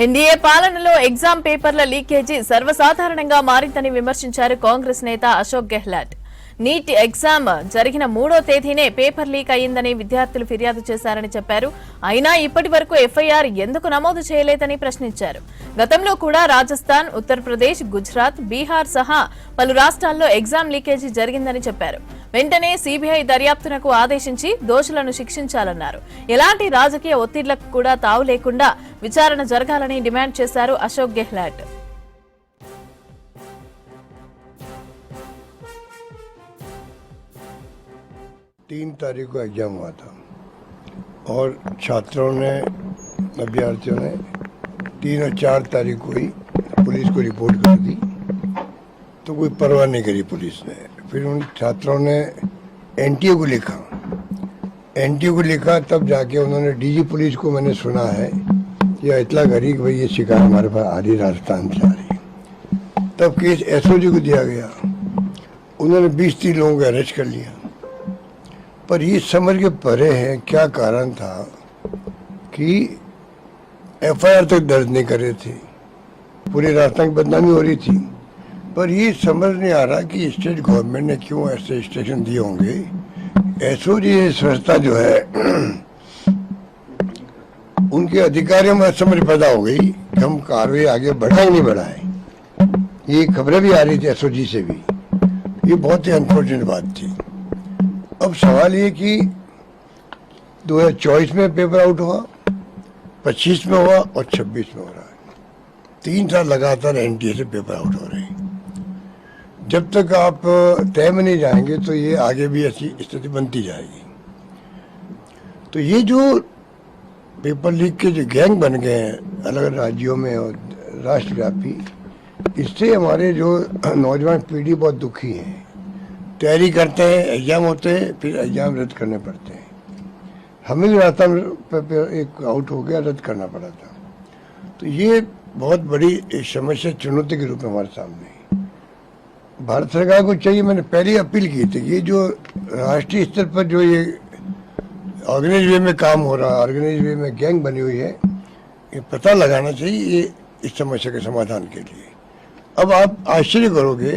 NDA పాలనలో exam పేపర్ల leakage సర్వసాధారణంగా మారిందని విమర్శించారు కాంగ్రెస్ నేత అశోక్ గెహ్లాట్. నీట్ ఎగ్జామ్ జరిగిన 3వ తేదీనే పేపర్ లీక్ అయ్యిందని విద్యార్థులు ఫిర్యాదు చేశారని చెప్పారు. అయినా ఇప్పటి వరకు ఎఫ్ఐఆర్ ఎందుకు నమోదు చేయలేదని ప్రశ్నించారు. గతంలో కూడా రాజస్థాన్, ఉత్తరప్రదేశ్, గుజరాత్, బీహార్ సహా పలు రాష్ట్రాల్లో ఎగ్జామ్ లీకేజీ జరిగిందని చెప్పారు. వెంటనే సీబీఐ దర్యాప్తునకు ఆదేశించి దోషులను శిక్షించాలన్నారు. ఎలాంటి రాజకీయ ఒత్తిళ్లకు కూడా తావు లేకుండా విచారణ జరగాలని డిమాండ్ చేశారు అశోక్ గెహ్లాట్. तीन तारीख को एग्जाम हुआ था और छात्रों ने, अभ्यर्थियों ने 3 और 4 तारीख को ही पुलिस को रिपोर्ट कर दी, तो कोई परवाह नहीं करी पुलिस ने। फिर उन छात्रों ने एनटीए को लिखा, तब जाके उन्होंने डीजी पुलिस को, मैंने सुना है या इतला करी कि भाई ये शिकायत हमारे पास आ रही, राजस्थान से आ रही। तब केस एसओजी को दिया गया, उन्होंने 20-30 लोगों को अरेस्ट कर लिया। पर ये समझ के परे है क्या कारण था कि एफआईआर तक दर्ज नहीं कर रहे थे, पूरे राजस्थान की बदनामी हो रही थी। पर ये समझ नहीं आ रहा कि स्टेट गवर्नमेंट ने क्यों ऐसे स्टेशन दिए होंगे। एसओजी संस्था जो है उनके अधिकारियों में समझ पैदा हो गई कि हम कार्रवाई आगे बढ़ा ही नहीं बढ़ाए। ये खबरें भी आ रही थी एसओजी से भी। ये बहुत ही अनफॉर्चुनेट बात थी। अब सवाल ये कि 2024 में पेपर आउट हुआ, 25 में हुआ और 26 में हो रहा है। 3 साल लगातार एनटीए से पेपर आउट हो रहे हैं। जब तक आप तय में नहीं जाएंगे तो ये आगे भी ऐसी स्थिति बनती जाएगी। तो ये जो पेपर लीक के जो गैंग बन गए हैं अलग अलग राज्यों में और राष्ट्रव्यापी, इससे हमारे जो नौजवान पीढ़ी बहुत दुखी है। तैयारी करते हैं, एग्जाम होते हैं, फिर एग्जाम रद्द करने पड़ते हैं। हमें भी राजस्थान एक आउट हो गया, रद्द करना पड़ा था। तो ये बहुत बड़ी समस्या, चुनौती के रूप में हमारे सामने है। भारत सरकार को चाहिए, मैंने पहले अपील की थी, ये जो राष्ट्रीय स्तर पर जो ये ऑर्गेनाइज वे में काम हो रहा है, ऑर्गेनाइज वे में गैंग बनी हुई है, ये पता लगाना चाहिए ये इस समस्या के समाधान के लिए। अब आप आश्चर्य करोगे,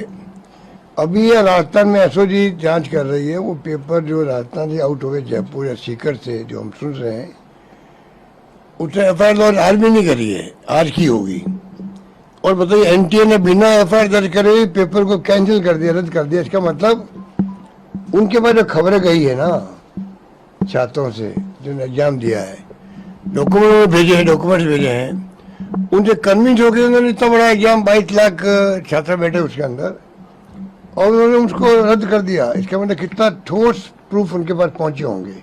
अभी ये राजस्थान में एसओजी जांच कर रही है। वो पेपर जो राजस्थान से आउट हो गए, जयपुर या सीकर से, जो हम सुन रहे हैं, उसने एफआईआर आज भी नहीं करी है, आज की होगी। और बताइए, एनटीए ने बिना एफआईआर दर्ज करे पेपर को कैंसिल कर दिया, रद्द कर दिया। इसका मतलब उनके पास जो खबरें गई है ना छात्रों से जो एग्जाम दिया है, डॉक्यूमेंट्स भेजे हैं, उनसे कन्विंस हो गए। उन्होंने इतना बड़ा एग्जाम, 22 लाख छात्र बैठे उसके अंदर, और उन्होंने उसको रद्द कर दिया। इसका मतलब कितना ठोस प्रूफ उनके पास पहुंचे होंगे।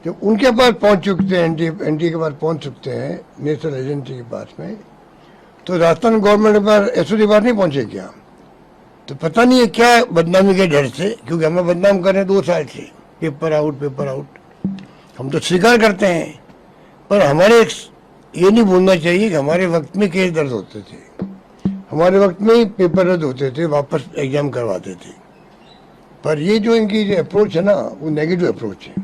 जब उनके पास पहुंच चुके हैं, एनटीए के पास पहुंच चुकते हैं, नेशनल एजेंसी के पास में, तो राजस्थान गवर्नमेंट के पास एसओजी पास नहीं पहुंचे क्या? तो पता नहीं है क्या बदनामी के डर से, क्योंकि हमें बदनाम कर रहे हैं 2 साल से, पेपर आउट। हम तो स्वीकार करते हैं, पर हमारे ये नहीं भूलना चाहिए कि हमारे वक्त में केस दर्ज होते थे, हमारे वक्त में ही पेपर रद्द होते थे, वापस एग्जाम करवाते थे। पर ये जो इनकी जो अप्रोच है ना, वो नेगेटिव अप्रोच है।